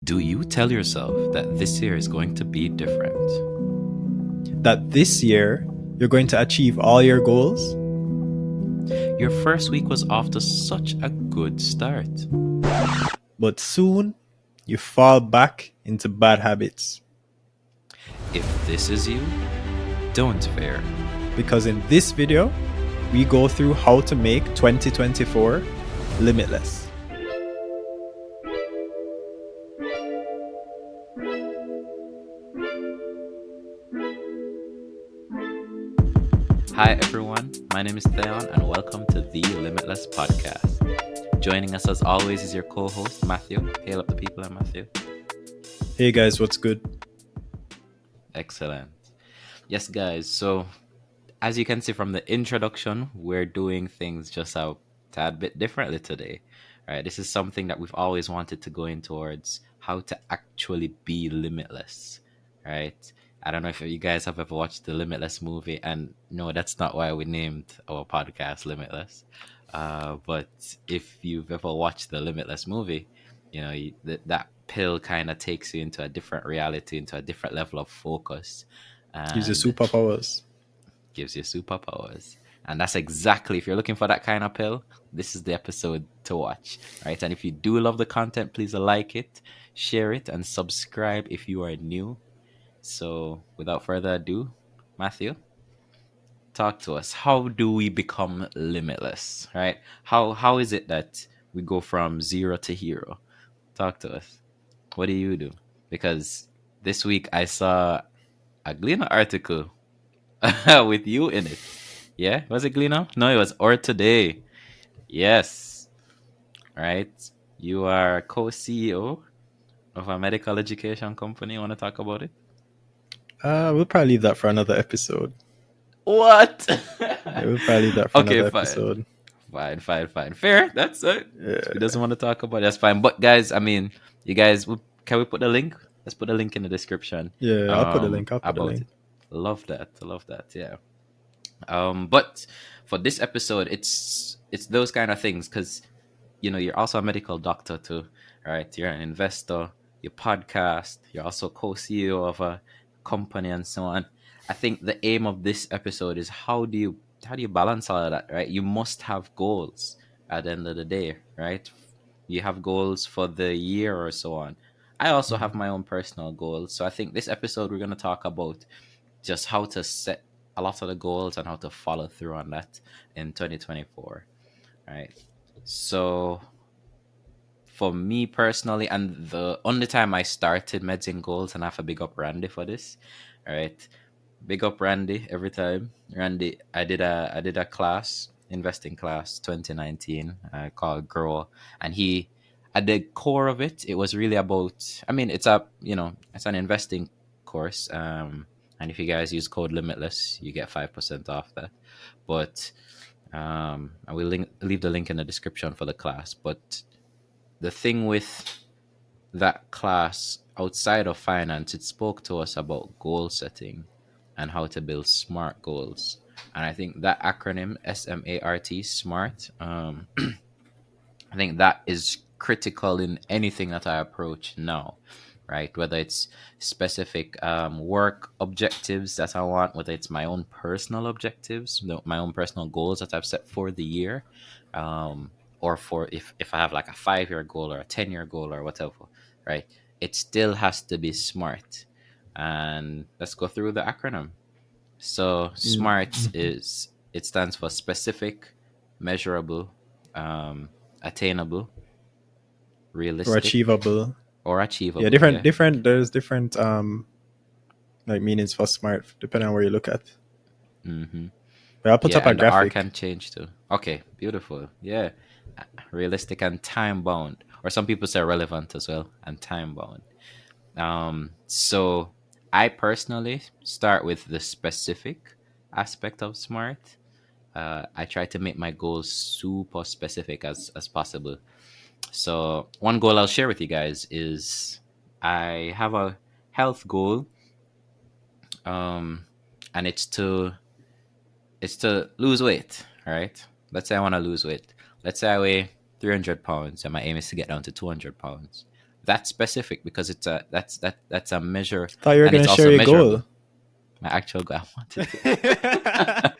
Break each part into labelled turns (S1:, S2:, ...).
S1: Do you tell yourself that this year is going to be different?
S2: That this year you're going to achieve all your goals?
S1: Your first week was off to such a good start.
S2: But soon you fall back into bad habits.
S1: If this is you, don't fear.
S2: Because in this video, we go through how to make 2024 limitless.
S1: Hi everyone, my name is Thaon and welcome to the Limitless Podcast. Joining us as always is your co-host Matthew. Hail up the people, I'm Matthew.
S2: Hey guys, what's good?
S1: Excellent. Yes guys, so as you can see from the introduction, we're doing things just a tad bit differently today. Right? This is something that we've always wanted to go in towards, how to actually be limitless. Right? I don't know if you guys have ever watched the Limitless movie, and no, that's not why we named our podcast Limitless. But if you've ever watched the Limitless movie, you know, that pill kind of takes you into a different reality, into a different level of focus.
S2: Gives you
S1: And
S2: superpowers.
S1: gives you superpowers. And that's exactly, if you're looking for that kind of pill, this is the episode to watch, right? And if you do love the content, please like it, share it, and subscribe if you are new. So without further ado, Matthew, talk to us. How do we become limitless, right? How is it that we go from zero to hero? Talk to us. What do you do? Because this week I saw a Gleaner article with you in it. Yeah, was it Gleaner? No, it was Or Today. Yes, right. You are co-CEO of a medical education company. You want to talk about it?
S2: We'll probably leave that for another episode.
S1: What?
S2: Yeah, we'll probably leave that for
S1: Okay,
S2: another
S1: fine.
S2: episode.
S1: Fine. Fair. That's it.
S2: Yeah.
S1: He doesn't want to talk about it. That's fine. But guys, I mean, you guys, can we put the link? Let's put the link in the description.
S2: Yeah, I'll put the link.
S1: About it. Love that. Yeah. But for this episode, it's those kind of things because you know you're also a medical doctor too, right? You're an investor. You podcast. You're also co-CEO of a company and so on. I think the aim of this episode is how do you balance all of that, right? You must have goals at the end of the day, right? You have goals for the year or so on. I also have my own personal goals. So I think this episode we're going to talk about just how to set a lot of the goals and how to follow through on that in 2024, right? So for me personally, and the only time I started Meds in Goals, and I have to big up Randy for this, right? Big up Randy every time. Randy, I did a class, investing class 2019 called Grow, and he at the core of it, it was really about, I mean, it's an investing course. And if you guys use code Limitless, you get 5% off that. But I will leave the link in the description for the class. But the thing with that class outside of finance, it spoke to us about goal setting and how to build SMART goals. And I think that acronym, SMART, SMART, I think that is critical in anything that I approach now, right? Whether it's specific work objectives that I want, whether it's my own personal objectives, my own personal goals that I've set for the year, or for if I have like a 5-year goal or a 10-year goal or whatever, right? It still has to be SMART. And let's go through the acronym. So SMART it stands for specific, measurable, attainable, realistic,
S2: or achievable. Yeah, different. There's different like meanings for SMART depending on where you look at.
S1: Mm-hmm.
S2: But I'll put up a
S1: and
S2: graphic.
S1: The R can change too. Okay, beautiful. Yeah, realistic and time bound, or some people say relevant as well, and time bound. So I personally start with the specific aspect of SMART. I try to make my goals super specific as possible. So one goal I'll share with you guys is I have a health goal, and it's to lose weight. Right? Let's say I want to lose weight. Let's say I weigh 300 pounds, and my aim is to get down to 200 pounds. that specific because that's a measure,
S2: Thought you were
S1: and
S2: gonna
S1: it's
S2: share
S1: also
S2: your goal.
S1: measurable. My actual goal. I wanted to.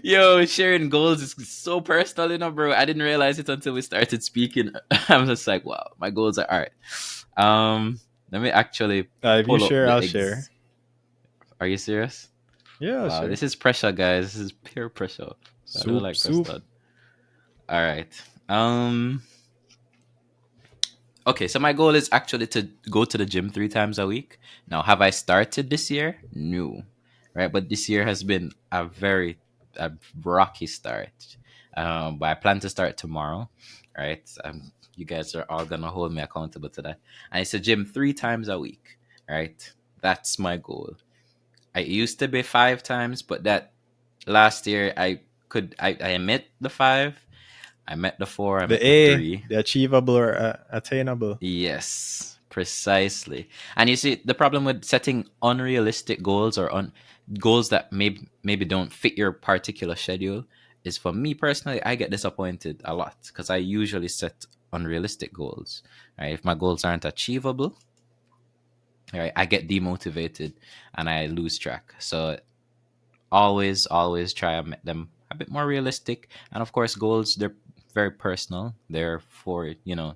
S1: Yo, sharing goals is so personal, bro. I didn't realize it until we started speaking. I'm just like, wow, my goals are art. Let me actually
S2: If you
S1: pull up
S2: share,
S1: the
S2: I'll share.
S1: eggs. Are you serious?
S2: Yeah, I'll
S1: Wow,
S2: share.
S1: this is pressure, guys. This is pure pressure. So I don't like
S2: Soup.
S1: custard. All right. Okay, so my goal is actually to go to the gym 3 times a week. Now, have I started this year? No, right? But this year has been a rocky start. But I plan to start tomorrow, right? You guys are all gonna hold me accountable to that. And it's a gym 3 times a week, right? That's my goal. I used to be 5 times, but that last year I met the 5, I met the 4, I
S2: The
S1: met the
S2: A,
S1: 3.
S2: the achievable or attainable.
S1: Yes, precisely. And you see, the problem with setting unrealistic goals or goals that maybe don't fit your particular schedule is, for me personally, I get disappointed a lot because I usually set unrealistic goals. Right? If my goals aren't achievable, right, I get demotivated and I lose track. So always try and make them a bit more realistic. And of course, goals, they're very personal. They're for,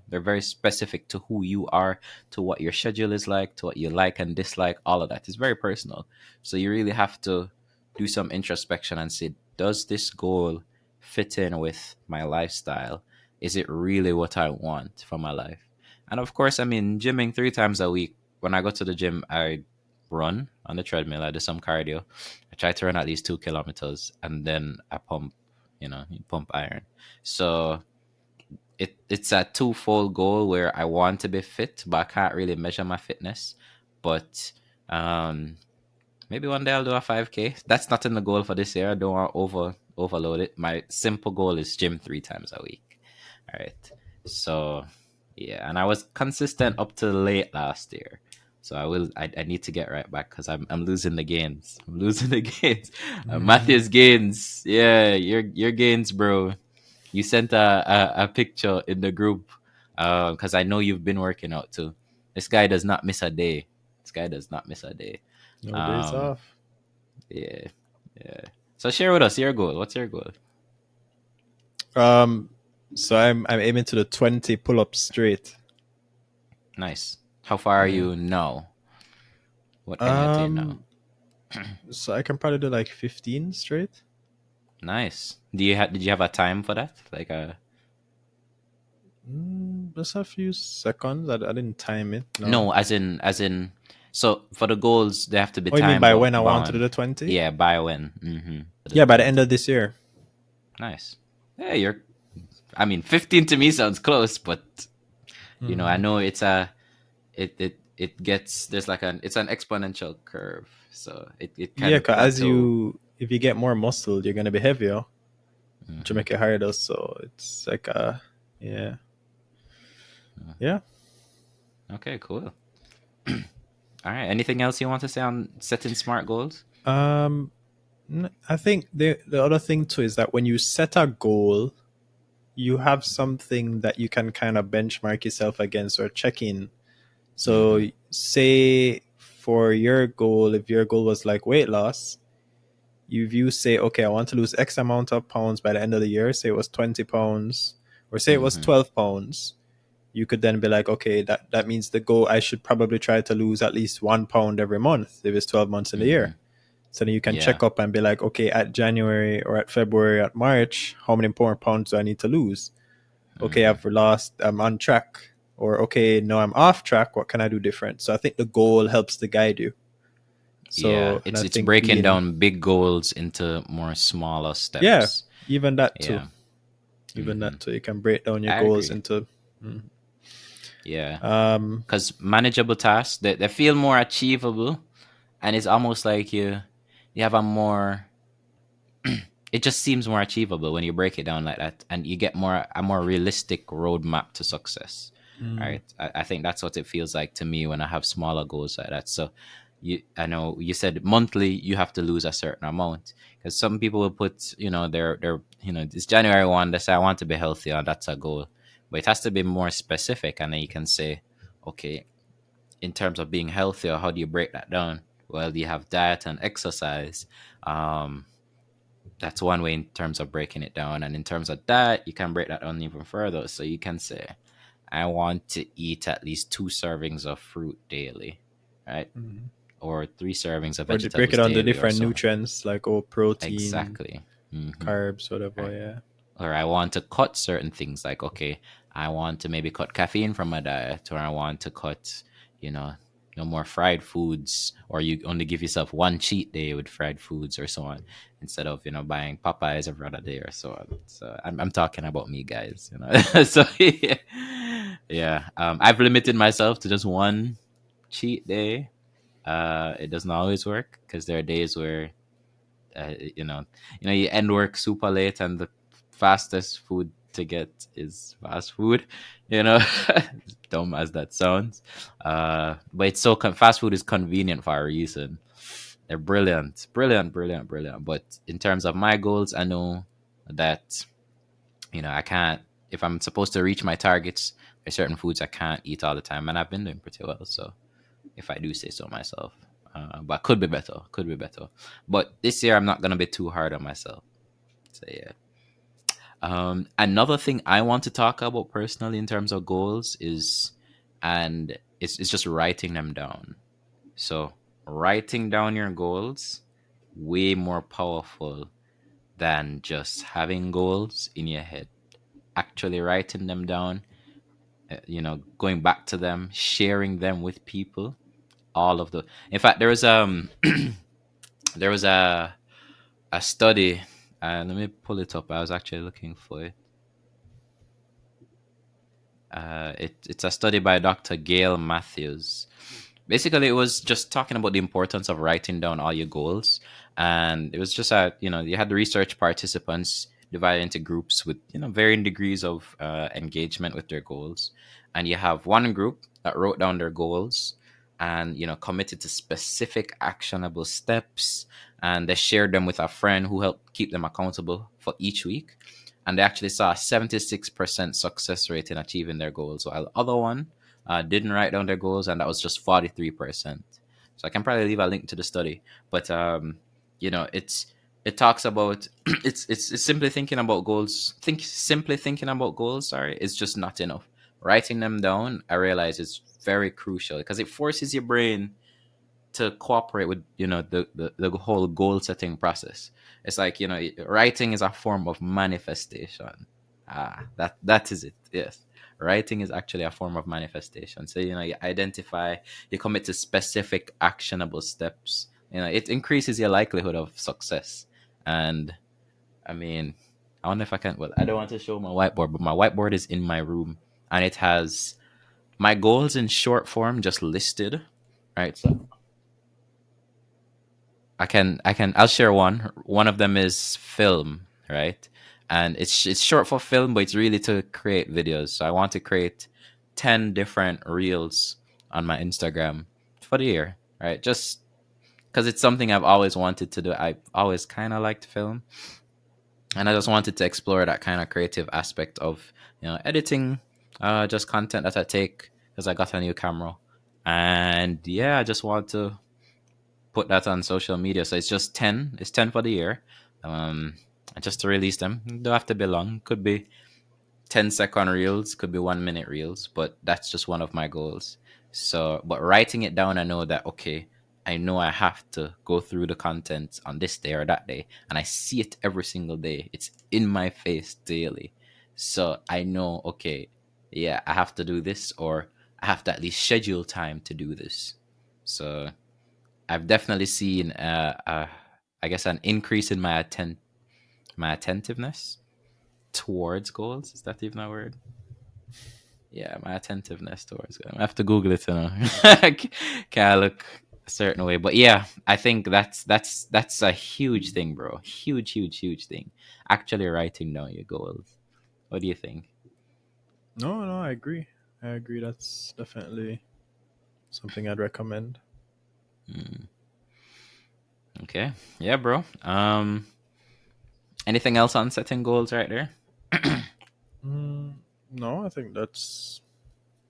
S1: they're very specific to who you are, to what your schedule is like, to what you like and dislike. All of that is very personal. So you really have to do some introspection and say, does this goal fit in with my lifestyle? Is it really what I want for my life? And of course, I mean, gymming 3 times a week. When I go to the gym, I run on the treadmill. I do some cardio. I try to run at least 2 kilometers, and then I pump, pump iron. So it's a twofold goal where I want to be fit, but I can't really measure my fitness. But maybe one day I'll do a 5K. That's not in the goal for this year. I don't want to overload it. My simple goal is gym 3 times a week. All right. So yeah, and I was consistent up to late last year. So I need to get right back because I'm losing the gains. I'm losing the gains.
S2: Mm-hmm.
S1: Matthew's gains. Yeah, your gains, bro. You sent a picture in the group because I know you've been working out too. This guy does not miss a day. This guy does not miss a day.
S2: No days
S1: Um,
S2: off.
S1: yeah, yeah. So share with us your goal. What's your goal?
S2: Um, so I'm aiming to the 20 pull-ups straight.
S1: Nice. How far are
S2: Yeah.
S1: you now? What can you attain now?
S2: Um, so I can probably do like 15 straight.
S1: Nice. Did you have a time for that? Like a
S2: Just a few seconds. I didn't time it. No.
S1: no, as in. So for the goals, they have to be
S2: Oh, you mean by
S1: time
S2: when I want to do
S1: bound.
S2: the 20?
S1: Yeah, by when? Mm-hmm. For the
S2: Yeah, by the end
S1: 20.
S2: of this year.
S1: Nice. Yeah, you're. I mean, 15 to me sounds close, but I
S2: Mm.
S1: know it gets there's like it's an exponential curve, so it kind
S2: Yeah,
S1: of
S2: 'cause
S1: plateau.
S2: if you get more muscle, you're gonna be heavier to
S1: Hmm.
S2: make it harder. So it's like yeah, yeah.
S1: Okay, cool. All right. Anything else you want to say on setting smart goals?
S2: Um, I think the other thing too is that when you set a goal, you have something that you can kind of benchmark yourself against or check in. So
S1: Mm-hmm.
S2: say for your goal, if your goal was like weight loss, if you say, okay, I want to lose X amount of pounds by the end of the year, say it was 20 pounds, or say it was
S1: Mm-hmm.
S2: 12 pounds, you could then be like, okay, that means the goal, I should probably try to lose at least 1 pound every month if it's 12 months in the
S1: Mm-hmm.
S2: year. So then you can
S1: Yeah.
S2: check up and be like, okay, at January or at February, at March, how many more pounds do I need to lose? Okay,
S1: Mm-hmm.
S2: I'm on track. Or okay, no, I'm off track. What can I do different? So I think the goal helps to guide you.
S1: Yeah.
S2: So, and I
S1: It's
S2: think
S1: breaking
S2: being,
S1: down big goals into more smaller
S2: yeah,
S1: steps.
S2: even that too.
S1: Yeah.
S2: Even
S1: Mm-hmm.
S2: that too. You can break down your
S1: I
S2: goals
S1: agree.
S2: into.
S1: Yeah.
S2: Um,
S1: Because manageable tasks, they feel more achievable, and it's almost like you have a more it just seems more achievable when you break it down like that, and you get a more realistic roadmap to success.
S2: mm,
S1: Right? I think that's what it feels like to me when I have smaller goals like that. So I know you said monthly you have to lose a certain amount, because some people will put their it's January 1, they say I want to be healthy, and that's a goal, but it has to be more specific, and then you can say, okay, in terms of being healthier, how do you break that down? Well, you have diet and exercise. Um, that's one way in terms of breaking it down. And in terms of diet, you can break that down even further. So you can say, I want to eat at least 2 servings of fruit daily, right?
S2: Mhm.
S1: Or 3 servings of
S2: Or they break it
S1: vegetables
S2: on the
S1: daily or
S2: different
S1: so.
S2: nutrients, like protein,
S1: Exactly. Hmm.
S2: carbs, whatever.
S1: Right.
S2: Yeah.
S1: Or I want to cut certain things, like, okay, I want to maybe cut caffeine from my diet, or I want to cut, you know, no more fried foods, or you only give yourself one cheat day with fried foods or so on, instead of, buying Popeyes every other day or so on. So I'm talking about me, guys, so yeah, yeah. I've limited myself to just one cheat day. It doesn't always work, because there are days where uh, you know, you end work super late, and the fastest food to get is fast food. You know, dumb as that sounds, but it's fast food is convenient for a reason. They're brilliant, brilliant, brilliant, brilliant. But in terms of my goals, I know that I can't. If I'm supposed to reach my targets, there's certain foods I can't eat all the time, and I've been doing pretty well. So if I do say so myself. But could be better. Could be better. But this year, I'm not gonna be too hard on myself. So yeah. Another thing I want to talk about personally in terms of goals is, and it's just writing them down. So writing down your goals, way more powerful than just having goals in your head. Actually writing them down, going back to them, sharing them with people. All of the. In fact, there was there was a study. Let me pull it up. I was actually looking for it. It's a study by Dr. Gail Matthews. Basically, it was just talking about the importance of writing down all your goals, and it was just you had the research participants divided into groups with varying degrees of engagement with their goals, and you have one group that wrote down their goals and committed to specific actionable steps, and they shared them with a friend who helped keep them accountable for each week, and they actually saw a 76% success rate in achieving their goals, while the other one didn't write down their goals, and that was just 43%. So I can probably leave a link to the study, but it talks about it's simply thinking about goals. Simply thinking about goals. Sorry, is just not enough. Writing them down, I realize, is very crucial, because it forces your brain to cooperate with the whole goal setting process. It's like writing is a form of manifestation. That is it. Yes, writing is actually a form of manifestation. So you identify, you commit to specific actionable steps. It increases your likelihood of success. And I mean, I wonder if I can. Well, I don't want to show my whiteboard, but my whiteboard is in my room, and it has my goals in short form just listed. Right. So I'll share one. One of them is film, right? And it's short for film, but it's really to create videos. So I want to create 10 different reels on my Instagram for the year, right? Just because it's something I've always wanted to do. I've always kind of liked film, and I just wanted to explore that kind of creative aspect of editing, just content that I take, because I got a new camera, and yeah, I just want to put that on social media. So it's just 10. It's 10 for the year. Um, just to release them. Don't have to be long. Could be 10-second reels, could be 1 minute reels, but that's just one of my goals. So, but writing it down, I know that, okay, I know I have to go through the content on this day or that day, and I see it every single day. It's in my face daily. So I know, okay, yeah, I have to do this, or I have to at least schedule time to do this. So I've definitely seen, I guess, an increase in my attentiveness towards goals. Is that even a word? Yeah, my attentiveness towards goals. I have to Google it. Can I look a certain way? But yeah, I think that's a huge thing, bro. Huge, huge, huge thing. Actually, writing down your goals. What do you think?
S2: No, no, I agree. I agree. That's definitely something I'd recommend.
S1: Hmm. Okay. Yeah, bro. Anything else on setting goals right there?
S2: Mm, no, I think that's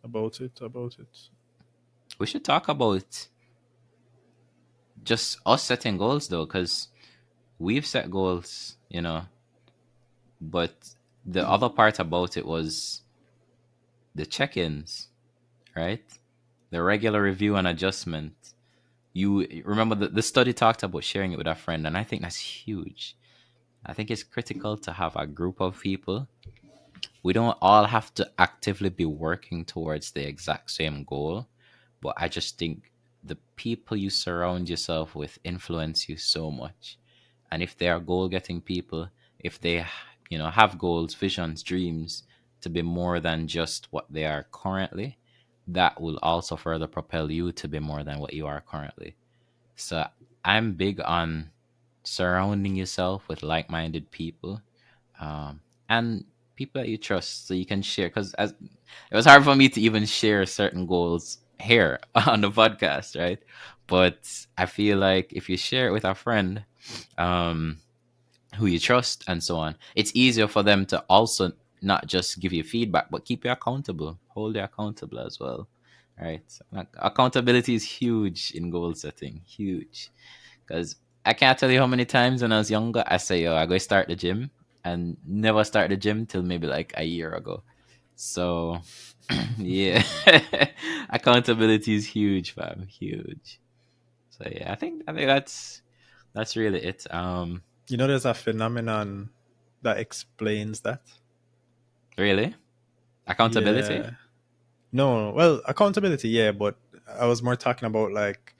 S2: about it.
S1: We should talk about just us setting goals though, because we've set goals, but the other part about it was the check-ins, right? The regular review and adjustment. You remember the study talked about sharing it with a friend, and I think that's huge. I think it's critical to have a group of people. We don't all have to actively be working towards the exact same goal, but I just think the people you surround yourself with influence you so much. And if they are goal getting people, if they have goals, visions, dreams to be more than just what they are currently, that will also further propel you to be more than what you are currently. So I'm big on surrounding yourself with like-minded people, and people that you trust, so you can share. Because as it was hard for me to even share certain goals here on the podcast, right? But I feel like if you share it with a friend, um, who you trust, and so on, it's easier for them to also not just give you feedback, but keep you accountable, hold you accountable as well, right? So, like, accountability is huge in goal setting, huge. Because I can't tell you how many times when I was younger, I say, "Yo, I go start the gym," and never start the gym till maybe like a year ago. So, yeah, accountability is huge, fam, huge. So yeah, I think that's really it.
S2: There's a phenomenon that explains that.
S1: Really, accountability.
S2: Yeah. No, well, accountability, yeah, but I was more talking about like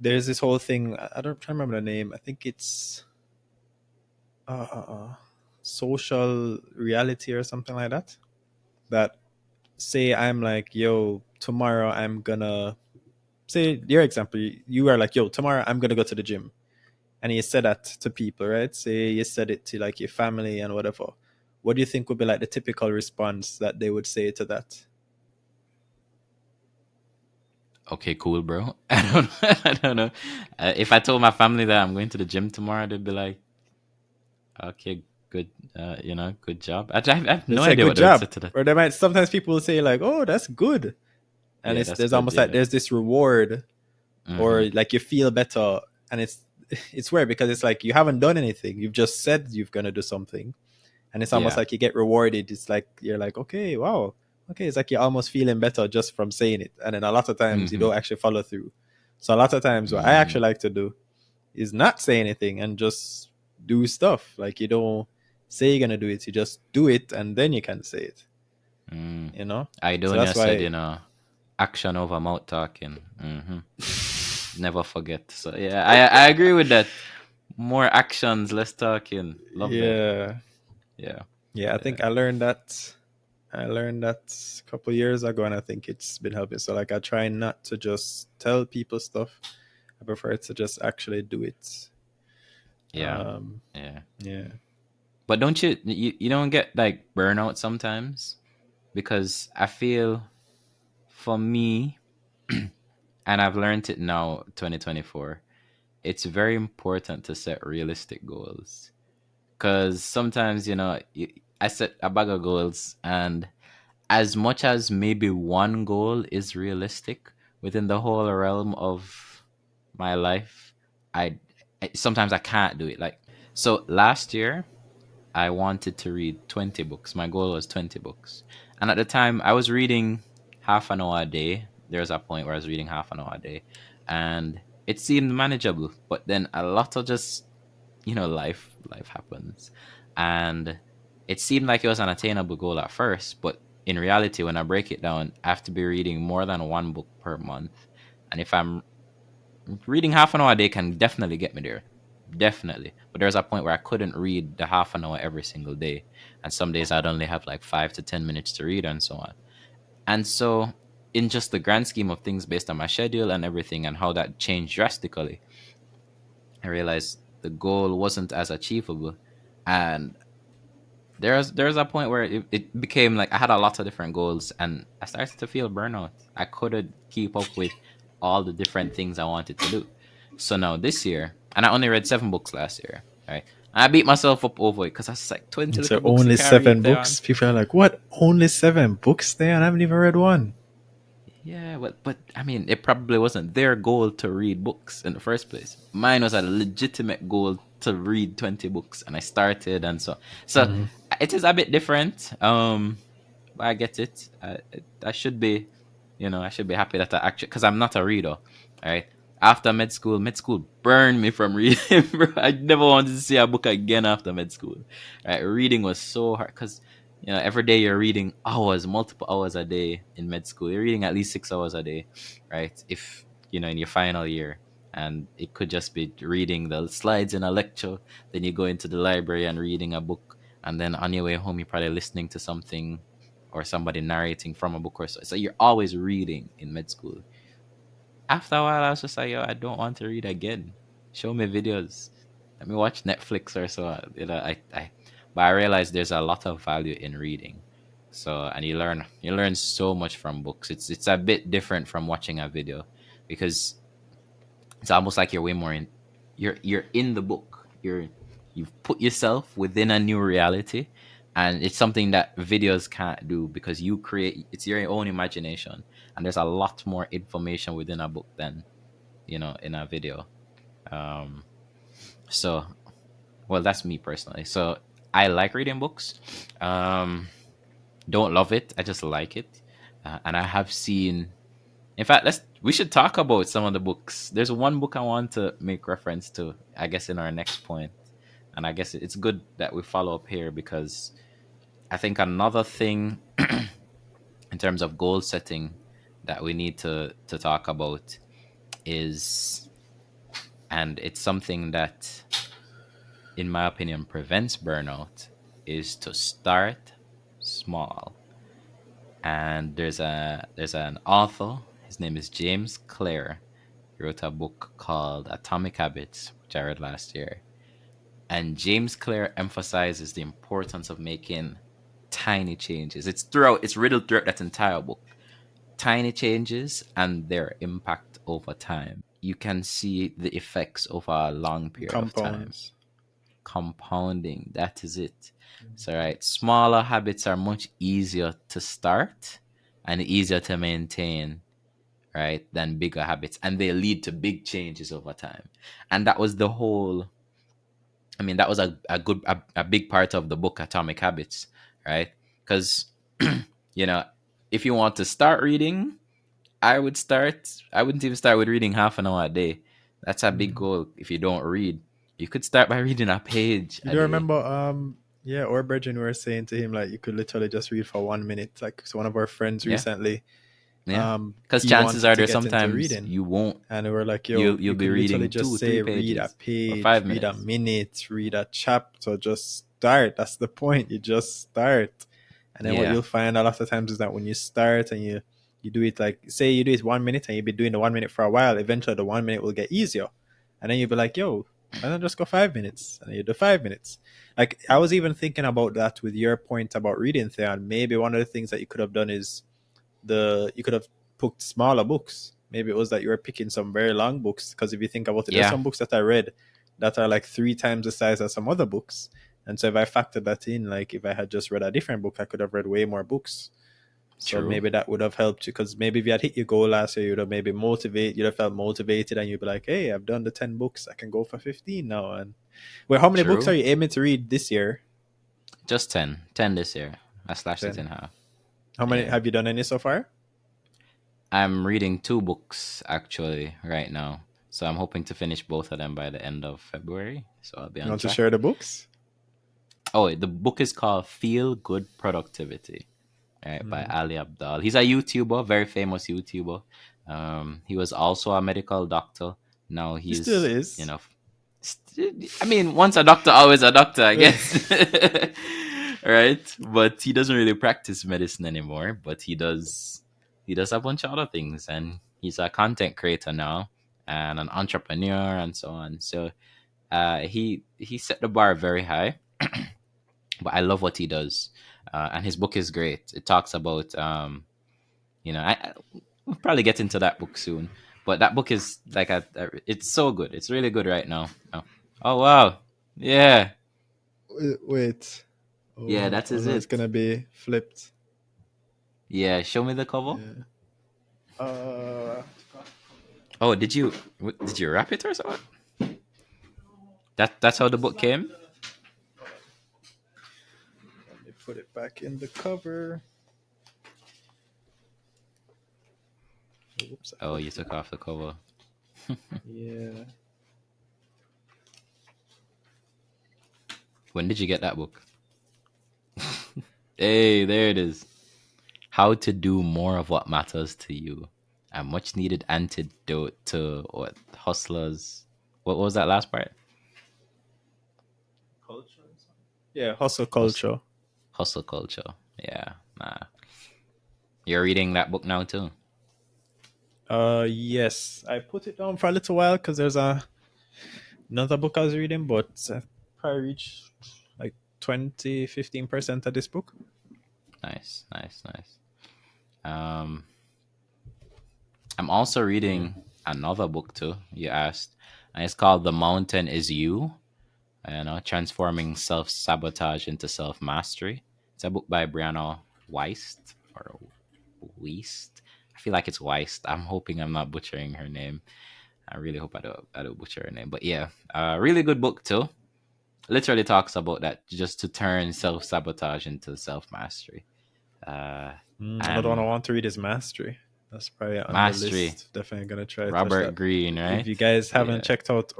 S2: there's this whole thing. I don't try to remember the name. I think it's uh, uh, uh, social reality or something like that. That say I'm like, yo, tomorrow I'm gonna say your example. You are like, yo, tomorrow I'm gonna go to the gym, and you said that to people, right? Say you said it to like your family and whatever. What do you think would be like the typical response that they would say to that?
S1: Okay, cool, bro. I don't, I don't know. If I told my family that I'm going to the gym tomorrow, they'd be like, "Okay, good, good job." I have
S2: They
S1: no
S2: say
S1: idea
S2: good
S1: what they would say
S2: job,
S1: to that.
S2: or they might sometimes people will say like, oh, that's good, and
S1: Yeah,
S2: it's
S1: that's
S2: there's
S1: good.
S2: almost like
S1: Yeah.
S2: there's this reward
S1: Mm-hmm.
S2: or like you feel better, and it's weird because it's like you haven't done anything, you've just said you're gonna do something, and it's almost
S1: Yeah.
S2: like you get rewarded. It's like you're like, okay, wow, okay, it's like you're almost feeling better just from saying it, and then a lot of times you
S1: Mm-hmm.
S2: don't actually follow through. So a lot of times what I
S1: Mm,
S2: actually like to do is not say anything and just do stuff. Like you don't say you're gonna do it, you just do it and then you can say it,
S1: mm.
S2: you know. So
S1: Idonia
S2: that's
S1: said,
S2: why
S1: action over mouth talking. Never forget. So yeah, I agree with that. More actions, less talking. Love that.
S2: yeah,
S1: Yeah.
S2: yeah, I
S1: Yeah.
S2: think I learned that a couple years ago, and I think it's been helping. So like I try not to just tell people stuff. I prefer to just actually do it.
S1: Yeah.
S2: um
S1: Yeah.
S2: yeah.
S1: But don't you don't get like burnout sometimes? Because I feel for me, and I've learned it now, 2024, it's very important to set realistic goals. Because sometimes, I set a bag of goals, and as much as maybe one goal is realistic within the whole realm of my life, I sometimes I can't do it. Like, so last year, I wanted to read 20 books. My goal was 20 books. And at the time, I was reading half an hour a day. There was a point where I was reading half an hour a day. And it seemed manageable. But then a lot of just, life happens. And it seemed like it was an attainable goal at first. But in reality, when I break it down, I have to be reading more than one book per month. And if I'm reading half an hour a day can definitely get me there. Definitely. But there's a point where I couldn't read the half an hour every single day. And some days I'd only have like 5 to 10 minutes to read and so on. And so, in just the grand scheme of things, based on my schedule and everything and how that changed drastically, I realized the goal wasn't as achievable. And there's a point where it became like I had a lot of different goals and I started to feel burnout. I couldn't keep up with all the different things I wanted to do. So now this year, and I only read 7 books last year, right? I beat myself up over it because I was like 20
S2: So
S1: little books you
S2: only
S1: can't read,
S2: seven
S1: Theon.
S2: books. People are like, "What? Only 7 books there? And I haven't even read one."
S1: Yeah, but I mean, it probably wasn't their goal to read books in the first place. Mine was a legitimate goal to read 20 books, and I started, and so
S2: Mm-hmm.
S1: it is a bit different. But I get it. I should be, I should be happy that I actually, because I'm not a reader. All right. After med school burned me from reading. Bro. I never wanted to see a book again after med school. Right. Reading was so hard because, every day you're reading hours, multiple hours a day in med school. You're reading at least 6 hours a day, right? If, in your final year. And it could just be reading the slides in a lecture. Then you go into the library and reading a book. And then on your way home, you're probably listening to something or somebody narrating from a book or so. So you're always reading in med school. After a while, I was just like, yo, I don't want to read again. Show me videos. Let me watch Netflix or so. But I realized there's a lot of value in reading. So, and you learn so much from books. It's a bit different from watching a video because it's almost like you're way more in you're in the book. You've put yourself within a new reality, and it's something that videos can't do because it's your own imagination, and there's a lot more information within a book than in a video. um so well, that's me personally. So I like reading books. Don't love it, I just like it. And I have seen, in fact, we should talk about some of the books. There's one book I want to make reference to, I guess, in our next point. And I guess it's good that we follow up here because I think another thing in terms of goal setting that we need to talk about is, and it's something that, in my opinion, prevents burnout, is to start small. And there's an author. His name is James Clear. He wrote a book called Atomic Habits, which I read last year. And James Clear emphasizes the importance of making tiny changes. It's riddled throughout that entire book. Tiny changes and their impact over time. You can see the effects over a long period of time.
S2: Compounds.
S1: Compounding, that is it. So, right, smaller habits are much easier to start and easier to maintain, right, than bigger habits, and they lead to big changes over time. And that was the whole, I mean, that was a big part of the book Atomic Habits, right? Because you know if you want to start reading, I wouldn't even start with reading half an hour a day. That's a big
S2: Mm.
S1: goal. If you don't read, you could start by reading a page
S2: You
S1: a
S2: do
S1: day.
S2: remember, yeah, our brethren were saying to him like you could literally just read for 1 minute. Like, so one of our friends
S1: Yeah,
S2: recently,
S1: yeah, because
S2: he
S1: chances
S2: wanted
S1: are
S2: to
S1: there
S2: get into
S1: sometimes
S2: reading,
S1: you won't.
S2: and we were like,
S1: you
S2: yo,
S1: you'll
S2: you
S1: be
S2: could literally
S1: reading
S2: just
S1: two three
S2: say read a
S1: pages or
S2: page,
S1: five
S2: read a
S1: minutes
S2: minute, read a chapter, just start. That's the point. You just start. And then what
S1: Yeah,
S2: you'll find a lot of times is that when you start and you do it, like say you do it 1 minute and you've been doing the 1 minute for a while, eventually the 1 minute will get easier. And then you'll be like, yo, why not just go 5 minutes? And then you do 5 minutes. Like I was even thinking about that with your point about reading there. And maybe one of the things that you could have done is you could have picked smaller books. Maybe it was that you were picking some very long books. Because if you think about it, there's
S1: yeah,
S2: some books that I read that are like 3 times the size as some other books. And so if I factored that in, like if I had just read a different book, I could have read way more books. So
S1: true,
S2: maybe that would have helped you, because maybe if you had hit your goal last year, you'd have felt motivated, and you'd be like, hey, I've done the 10 books. I can go for 15 now. And well, how many books
S1: true.
S2: are you aiming to read this year?
S1: Just 10 this year. I slashed it
S2: 10.
S1: in half.
S2: How many
S1: Yeah.
S2: have you done any so far?
S1: I'm reading two books actually right now. So I'm hoping to finish both of them by the end of February. So I'll be
S2: You
S1: on
S2: want to
S1: track.
S2: share the books?
S1: Oh, the book is called Feel Good Productivity, right, by
S2: Mm.
S1: Ali Abdal. He's a YouTuber, very famous YouTuber. He was also a medical doctor. Now
S2: He still
S1: he's,
S2: is.
S1: I mean, once a doctor, always a doctor, I guess. Right? But he doesn't really practice medicine anymore. But he does a bunch of other things, and he's a content creator now and an entrepreneur and so on. So he set the bar very high, but I love what he does, and his book is great. It talks about we'll probably get into that book soon, but that book is like it's so good. It's really good right now. Oh wow, yeah.
S2: Wait.
S1: Yeah,
S2: Oh,
S1: that
S2: oh
S1: is
S2: no, it's
S1: it.
S2: gonna be flipped.
S1: Yeah, show me the cover.
S2: Yeah. Uh,
S1: Oh, did you wrap it or something? That's how the book came.
S2: let me put it back in the cover. Oops, I
S1: Oh,
S2: put
S1: you
S2: it
S1: took
S2: back.
S1: off the cover.
S2: Yeah.
S1: When did you get that book? Hey, there it is. How to do more of what matters to you. A much needed antidote to what hustlers. What was that last part?
S2: Culture. Yeah, hustle
S1: Hus-
S2: culture.
S1: hustle culture. Yeah, nah. You're reading that book now too.
S2: Yes, I put it down for a little while because there's another book I was reading, but I probably reached like 20-15% of this book.
S1: Nice, nice, nice. Um, I'm also
S2: Yeah.
S1: reading another book too. You asked, and it's called "The Mountain Is You." Transforming self sabotage into self mastery. It's a book by Brianna Weist or Weist. I feel like it's Weist. I'm hoping I'm not butchering her name. I really hope I don't butcher her name. But yeah, really good book too. Literally talks about that, just to turn self sabotage into self mastery. Uh,
S2: Another one I
S1: and
S2: want to read is Mastery. That's probably on the
S1: mastery,
S2: list. Definitely gonna try to touch
S1: Robert
S2: that.
S1: Greene,
S2: If
S1: right?
S2: you guys haven't
S1: Yeah,
S2: checked out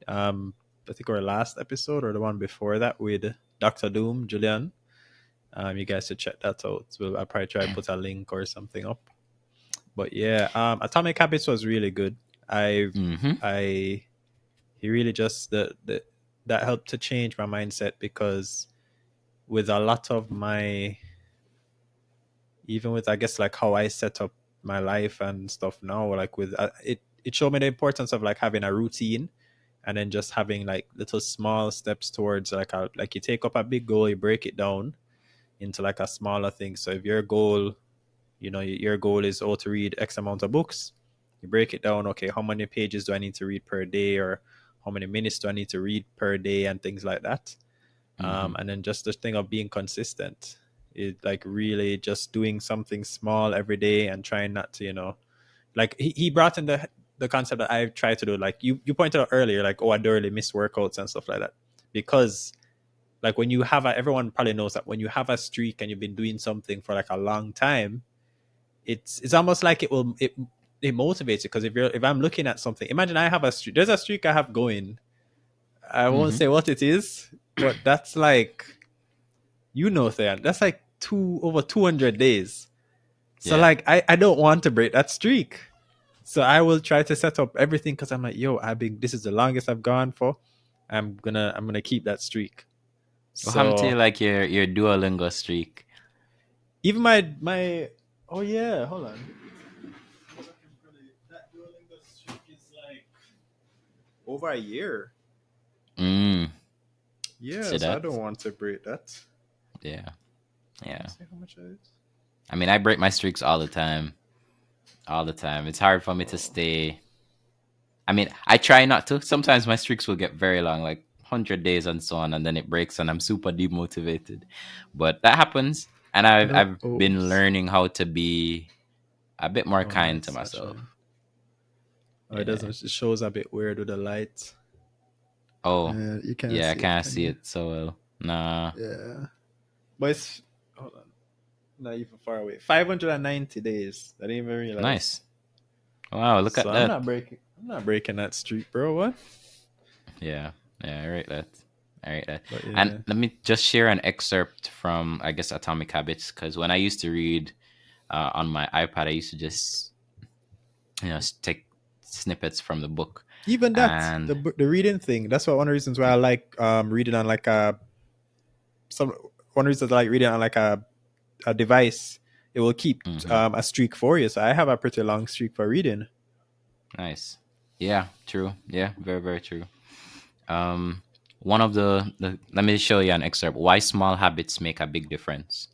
S2: um, I think our last episode or the one before that with Doctor Doom, Julian, you guys should check that out. So I'll probably try to put a link or something up. But yeah, Atomic Habits was really good. I
S1: mm-hmm.
S2: I he really just the that helped to change my mindset because with a lot of my even with I guess like how I set up my life and stuff now, like with it showed me the importance of like having a routine and then just having like little small steps towards like you take up a big goal, you break it down into like a smaller thing. So if your goal, your goal is to read X amount of books, you break it down. Okay, how many pages do I need to read per day, or how many minutes do I need to read per day, and things like that.
S1: Mm-hmm.
S2: And then just the thing of being consistent, it like really just doing something small every day and trying not to, like he brought in the concept that I tried to do. Like you pointed out earlier, like, oh, I don't really miss workouts and stuff like that, because like when you have everyone probably knows that when you have a streak and you've been doing something for like a long time, it's almost like it motivates you. Because if I'm looking at something, imagine I have a streak. There's a streak I have going. I won't
S1: Mm-hmm.
S2: say what it is, but that's like, Thayan, that's like over 200 days. So
S1: Yeah.
S2: like I don't want to break that streak. So I will try to set up everything because I'm like, yo, this is the longest I've gone for. I'm gonna keep that streak.
S1: What happened to
S2: So
S1: like your Duolingo streak?
S2: even my oh yeah, hold on. That Duolingo streak is like over a year.
S1: Mm.
S2: Yeah,
S1: See
S2: so I
S1: that?
S2: don't want to break that.
S1: Yeah.
S2: Let me
S1: Yeah.
S2: see how much it is.
S1: I mean, I break my streaks all the time. All the time. It's hard for me to
S2: Oh,
S1: stay. I mean, I try not to. Sometimes my streaks will get very long, like 100 days and so on, and then it breaks and I'm super demotivated. But that happens. And
S2: I don't.
S1: I've
S2: Oh,
S1: been
S2: oops.
S1: learning how to be a bit more
S2: Oh no,
S1: kind to
S2: it's not
S1: myself.
S2: showing. Oh, it
S1: Yeah.
S2: doesn't. It shows a bit weird with the light.
S1: Oh,
S2: You can't
S1: yeah, I
S2: see it,
S1: can't
S2: can
S1: see
S2: you?
S1: it so well. Nah.
S2: Yeah, but it's hold on, not even far away. 590 days. I didn't even realize.
S1: Nice. Wow, look
S2: So
S1: at that.
S2: I'm not breaking that streak, bro. What?
S1: Yeah, yeah, I rate that. I rate that.
S2: But
S1: And
S2: yeah.
S1: let me just share an excerpt from, I guess, Atomic Habits, because when I used to read on my iPad, I used to just, take snippets from the book.
S2: Even that,
S1: And
S2: the reading thing. That's one of the reasons why I like reading on like some one of the reasons I like reading on like a device. It will keep
S1: mhm,
S2: a streak for you. So I have a pretty long streak for reading.
S1: nice. Yeah, true. Yeah, very, very true. Um, one of let me show you an excerpt. Why small habits make a big difference.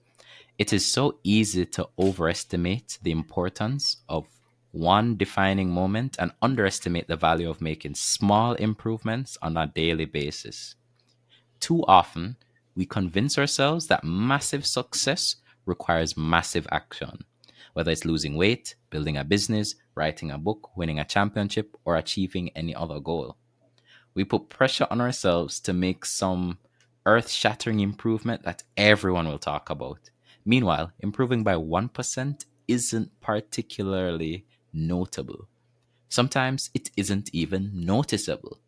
S1: It is so easy to overestimate the importance of one defining moment and underestimate the value of making small improvements on a daily basis. too often, we convince ourselves that massive success requires massive action, whether it's losing weight, building a business, writing a book, winning a championship, or achieving any other goal. We put pressure on ourselves to make some earth shattering improvement that everyone will talk about. Meanwhile, improving by 1% isn't particularly notable. Sometimes it isn't even noticeable,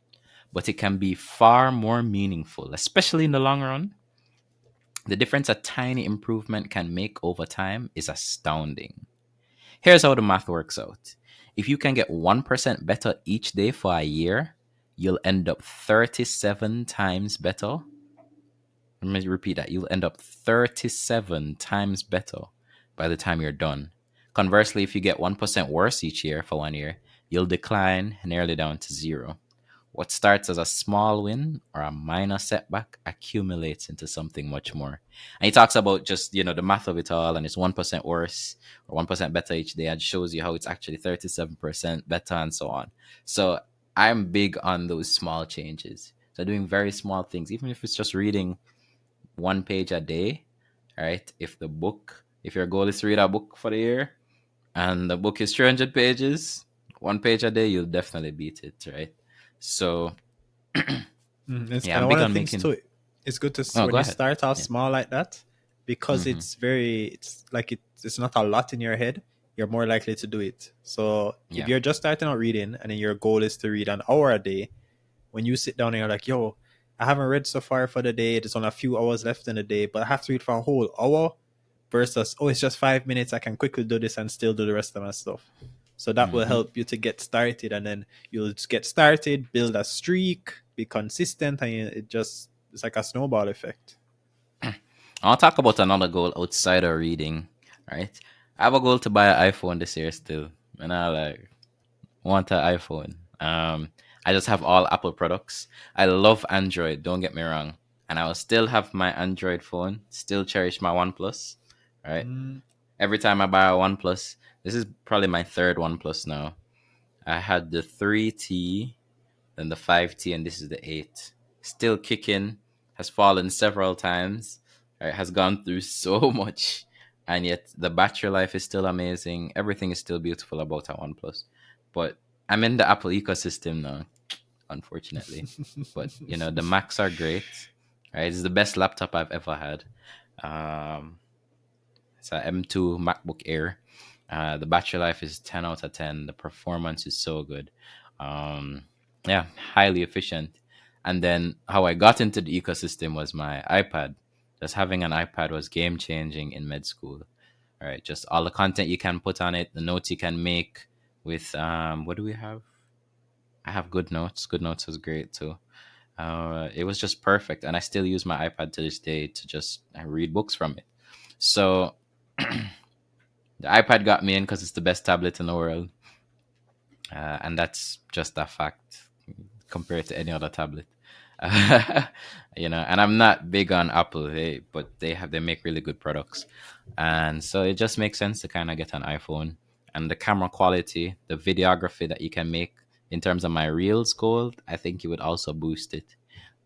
S1: but it can be far more meaningful, especially in the long run. The difference a tiny improvement can make over time is astounding. Here's how the math works out. If you can get 1% better each day for a year, you'll end up 37 times better. Let me repeat that. You'll end up 37 times better by the time you're done. Conversely, if you get 1% worse each year for 1 year, you'll decline nearly down to zero. What starts as a small win or a minor setback accumulates into something much more. And he talks about just, the math of it all, and it's 1% worse or 1% better each day, and shows you how it's actually 37% better and so on. So I'm big on those small changes. So doing very small things, even if it's just reading one page a day, right? If your goal is to read a book for the year and the book is 300 pages, one page a day, you'll definitely beat it, right? So,
S2: It's
S1: yeah,
S2: kind
S1: I'm
S2: of
S1: big
S2: one of
S1: on
S2: the things
S1: making.
S2: too. It's good to
S1: Oh,
S2: when
S1: go
S2: you
S1: ahead.
S2: start off
S1: Yeah.
S2: small like that, because
S1: Mm-hmm.
S2: it's like it's not a lot in your head. You're more likely to do it. So if
S1: Yeah.
S2: you're just starting out reading, and then your goal is to read an hour a day, when you sit down and you're like, yo, I haven't read so far for the day. There's only a few hours left in the day, but I have to read for a whole hour versus, oh, it's just 5 minutes. I can quickly do this and still do the rest of my stuff. So that will
S1: Mm-hmm.
S2: help you to get started, and then you'll just get started, build a streak, be consistent, and it's like a snowball effect.
S1: I'll talk about another goal outside of reading, right? I have a goal to buy an iPhone this year still, and I want an iPhone. I just have all Apple products. I love Android. Don't get me wrong, and I will still have my Android phone. Still cherish my OnePlus, right?
S2: Mm,
S1: Every time I buy a OnePlus, this is probably my third OnePlus now. I had the 3T, then the 5T, and this is the 8. Still kicking, has fallen several times, right? Has gone through so much, and yet the battery life is still amazing. Everything is still beautiful about a OnePlus. But I'm in the Apple ecosystem now, unfortunately. But the Macs are great, right? It's the best laptop I've ever had. Um, it's a M2 MacBook Air. The battery life is 10 out of 10. The performance is so good. Um, yeah, highly efficient. And then how I got into the ecosystem was my iPad. Just having an iPad was game changing in med school. All right, just all the content you can put on it, the notes you can make with what do we have? I have Good Notes. Good Notes was great too. It was just perfect, and I still use my iPad to this day to just read books from it. So the iPad got me in because it's the best tablet in the world, and that's just a fact compared to any other tablet. And I'm not big on Apple, but they make really good products, and so it just makes sense to kind of get an iPhone. And the camera quality, the videography that you can make in terms of my Reels goal, I think it would also boost it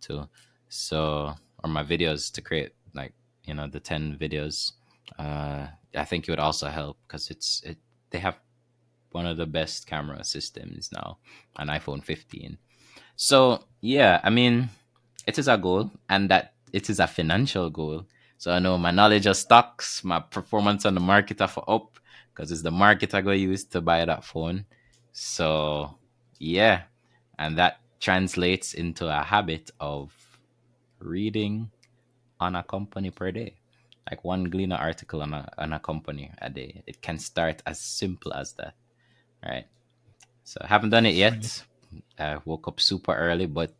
S1: too. So, or my videos to create like the 10 videos. I think it would also help because they have one of the best camera systems now, an iPhone 15. So yeah, I mean, it is a goal, and that it is a financial goal. So I know my knowledge of stocks, my performance on the market are for up, because it's the market I go use to buy that phone. So yeah, and that translates into a habit of reading on a company per day, like one Gleaner article on a company a day. It can start as simple as that, right? So I haven't done it
S2: when you
S1: yet. I woke up super early, but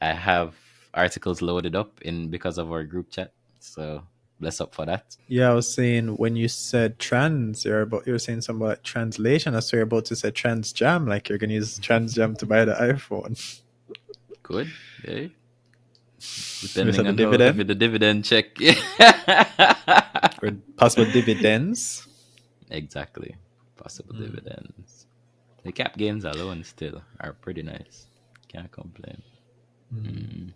S1: I have articles loaded up in because of our group chat. So bless up for that.
S2: Yeah, I was saying when you said trans, you're saying something about translation. I saw you're about to say trans jam, like you're gonna use trans jam to buy the iPhone.
S1: Good. Yeah.
S2: You
S1: Depending
S2: said the
S1: on how heavy
S2: dividend
S1: the dividend check.
S2: or possible dividends.
S1: Exactly. Possible
S2: Mm.
S1: dividends. The cap gains alone still are pretty nice. Can't complain.
S2: Mm.
S1: Mm.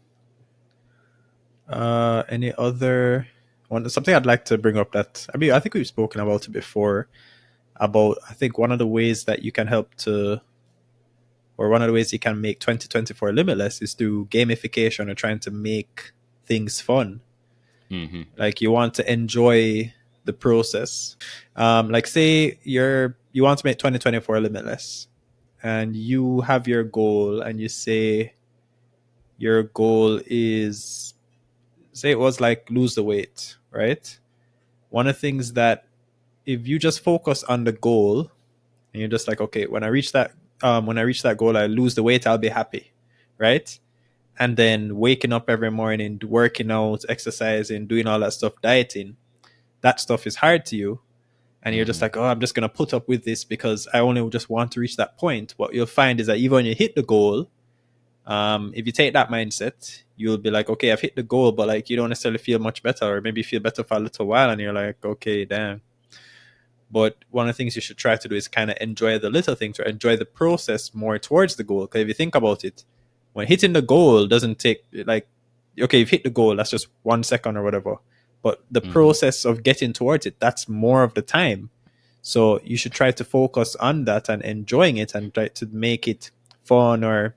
S2: Any other one? Something I'd like to bring up that I mean I think we've spoken about it before. About I think one of the ways that you can help to, or one of the ways you can make 2024 limitless is through gamification or trying to make things fun.
S1: Mm-hmm.
S2: Like you want to enjoy the process. Like say you want to make 2024 limitless, and you have your goal, and you say your goal is, say it was like lose the weight, right? One of the things that, if you just focus on the goal and you're just like, okay, when I reach that goal, I lose the weight, I'll be happy, right? And then waking up every morning, working out, exercising, doing all that stuff, dieting, that stuff is hard to you. And you're just
S1: Mm-hmm.
S2: like, oh, I'm just going to put up with this because I only just want to reach that point. What you'll find is that even when you hit the goal, if you take that mindset, you'll be like, okay, I've hit the goal, but like you don't necessarily feel much better, or maybe you feel better for a little while, and you're like, okay, damn. But one of the things you should try to do is kind of enjoy the little things, or enjoy the process more towards the goal. Because if you think about it, when hitting the goal doesn't take like, okay, you've hit the goal, that's just 1 second or whatever. But the
S1: Mm-hmm.
S2: process of getting towards it, that's more of the time. So you should try to focus on that and enjoying it, and try to make it fun, or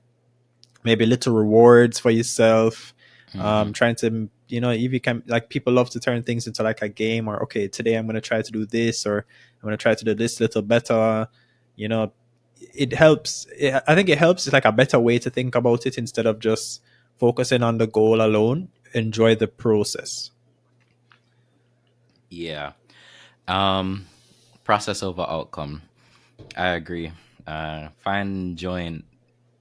S2: maybe little rewards for yourself.
S1: Mm-hmm.
S2: Trying to, if you can, like people love to turn things into like a game, or okay, today I'm going to try to do this, or I'm going to try to do this little better. You know, it helps. I think it helps. It's like a better way to think about it instead of just focusing on the goal alone. Enjoy the process.
S1: Yeah. Um, Process over outcome. I agree. Find joy in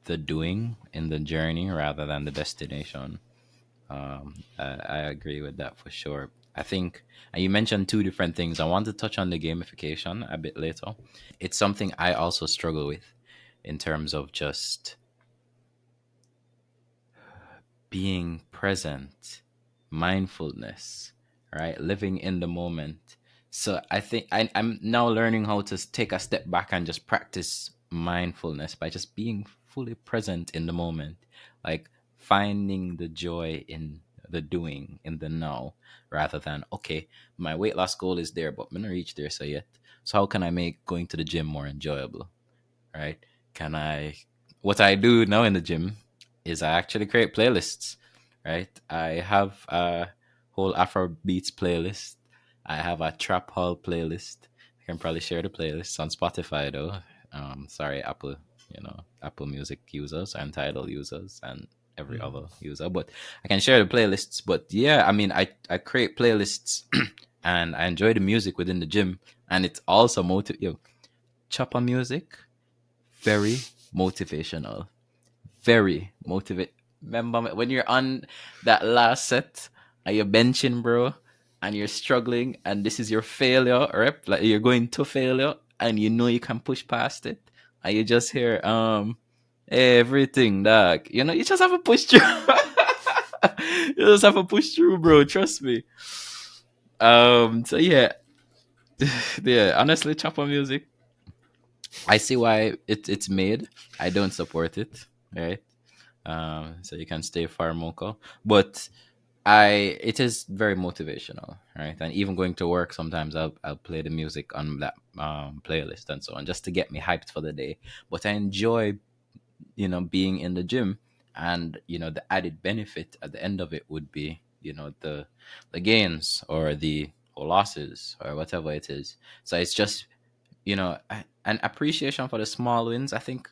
S1: the doing, in the journey, rather than the destination. I agree with that for sure. I think, and you mentioned two different things. I want to touch on the gamification a bit later. It's something I also struggle with in terms of just being present, mindfulness, right? Living in the moment. So I think I'm now learning how to take a step back and just practice mindfulness by just being fully present in the moment, like finding the joy in the doing, in the now, rather than, okay, my weight loss goal is there, but I'm not reach there so yet. So how can I make going to the gym more enjoyable? Right? Can I, what I do now in the gym is I actually create playlists, right? I have a whole Afro beats playlist. I have a trap hall playlist. I can probably share the playlists on Spotify though. Sorry, Apple, Apple Music users and Tidal users and every
S2: Mm.
S1: other user, but I can share the playlists. But yeah, I mean, I create playlists and I enjoy the music within the gym, and it's also chopper music, very motivational. Very motivate. Remember when you're on that last set and you're benching, bro, and you're struggling, and this is your failure rep, like you're going to failure, and you know you can push past it, and you just hear everything, dog. You just have to push through. You just have to push through, bro. Trust me. So yeah, yeah. Honestly, chopper music. I see why it's made. I don't support it, right? So you can stay far mocha. But it is very motivational, right? And even going to work, sometimes I'll play the music on that playlist and so on, just to get me hyped for the day. But I enjoy, being in the gym, and the added benefit at the end of it would be, the gains or the or losses or whatever it is. So it's just, an appreciation for the small wins. I think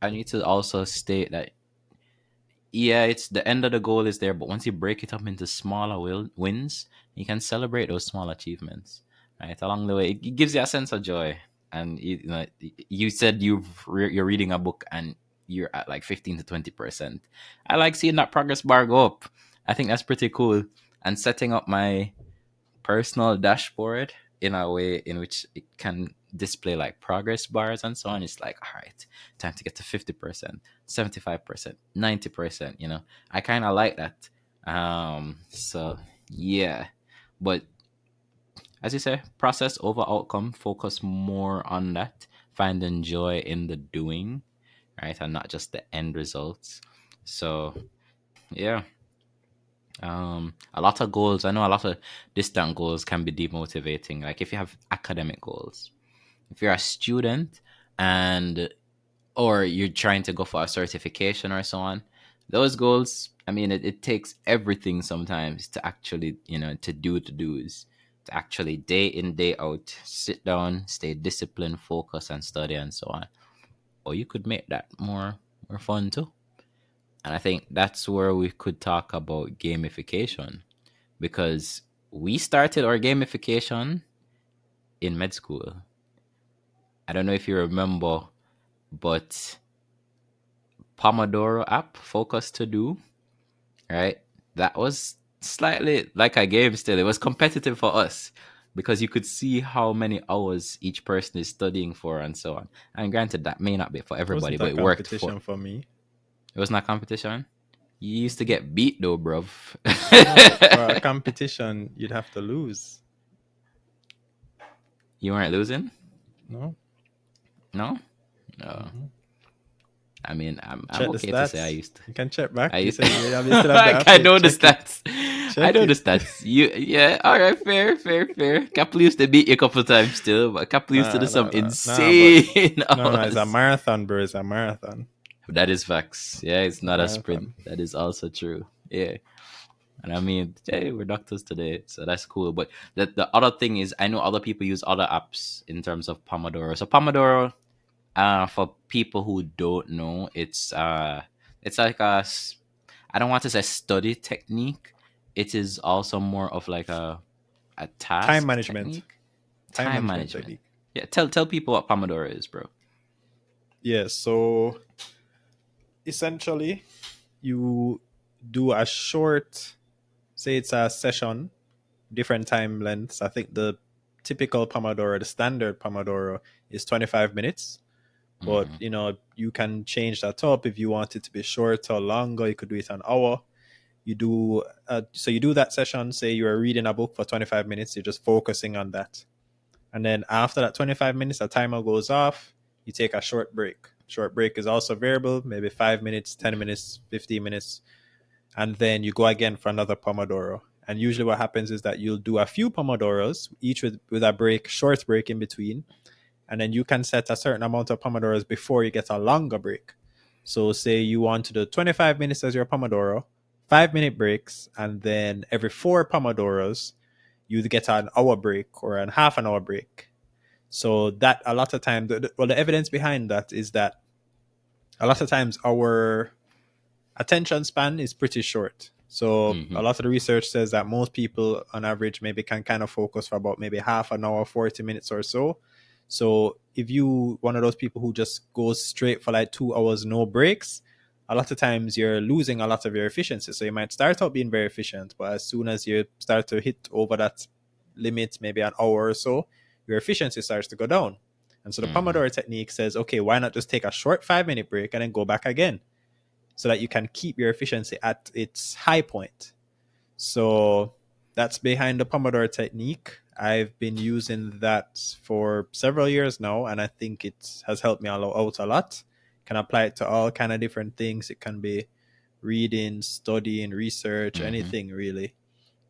S1: I need to also state that, yeah, it's the end of the goal is there, but once you break it up into smaller wins, you can celebrate those small achievements, right? Along the way, it gives you a sense of joy. And you said you're reading a book and you're at like 15 to 20%. I like seeing that progress bar go up. I think that's pretty cool. And setting up my personal dashboard in a way in which it can display like progress bars and so on. It's like, all right, time to get to 50%, 75%, 90%. I kind of like that. So yeah, but as you say, process over outcome, focus more on that, finding joy in the doing, right, and not just the end results. So yeah, A lot of goals, I know a lot of distant goals can be demotivating. Like if you have academic goals, if you're a student and or you're trying to go for a certification or so on, those goals, I mean, it takes everything sometimes to actually, to do the do's, to actually day in, day out, sit down, stay disciplined, focus, and study, and so on. Or you could make that more fun too. And I think that's where we could talk about gamification because we started our gamification in med school. I don't know if you remember, but Pomodoro app, Focus to Do, right? That was slightly like a game still. It was competitive for us because you could see how many hours each person is studying for and so on. And granted, that may not be for
S2: It
S1: everybody,
S2: wasn't
S1: but
S2: a
S1: it worked for.
S2: competition for me.
S1: It was not competition. You used to get beat though, bruv.
S2: No, for a competition, you'd have to lose.
S1: You weren't losing?
S2: No.
S1: No? No.
S2: Hmm.
S1: I mean, I'm
S2: Check the
S1: okay to say I
S2: stats.
S1: used to.
S2: You can check back.
S1: I
S2: You
S1: used
S2: said you still have the
S1: I
S2: app.
S1: know the
S2: Check it.
S1: stats. I
S2: Check
S1: know the
S2: it.
S1: stats. Yeah. All right, fair. Couple used to beat you a couple times still, but Couple used to do some
S2: Nah. But
S1: insane
S2: no. It's a
S1: hours.
S2: marathon, bro. It's a marathon.
S1: That is facts. Yeah, it's
S2: It's a
S1: not a sprint.
S2: marathon.
S1: That is also true. Yeah. And I mean, hey, we're doctors today, so that's cool. But the other thing is, I know other people use other apps in terms of Pomodoro. So Pomodoro, for people who don't know, it's like I don't want to say study technique. It is also more of like a
S2: Time
S1: task
S2: management.
S1: technique,
S2: Time
S1: time
S2: management
S1: management.
S2: technique.
S1: Yeah, tell people what Pomodoro is, bro.
S2: Yeah. So essentially, you do a short, say it's a session, different time lengths. I think the typical Pomodoro, the standard Pomodoro, is 25 minutes. But
S1: Hmm.
S2: you can change that up if you want it to be shorter or longer. You could do it an hour. You do so you do that session. Say you are reading a book for 25 minutes. You're just focusing on that, and then after that 25 minutes, the timer goes off. You take a short break. Short break is also variable, maybe 5 minutes, 10 minutes, 15 minutes, and then you go again for another Pomodoro. And usually, what happens is that you'll do a few Pomodoros, each with a break, short break in between, and then you can set a certain amount of pomodoros before you get a longer break. So say you want to do 25 minutes as your pomodoro, 5 minute breaks, and then every four pomodoros you get an hour break or a half an hour break. So that a lot of times, the evidence behind that is that a lot of times our attention span is pretty short. So
S1: Hmm.
S2: a lot of the research says that most people on average maybe can kind of focus for about maybe half an hour, 40 minutes or so. So if you one of those people who just goes straight for like 2 hours, no breaks, a lot of times you're losing a lot of your efficiency. So you might start out being very efficient, but as soon as you start to hit over that limit, maybe an hour or so, your efficiency starts to go down. And so the
S1: Hmm.
S2: Pomodoro technique says, okay, why not just take a short 5 minute break and then go back again so that you can keep your efficiency at its high point. So that's behind the Pomodoro technique. I've been using that for several years now, and I think it has helped me out a lot. Can apply it to all kind of different things. It can be reading, studying, research,
S1: Hmm.
S2: anything really.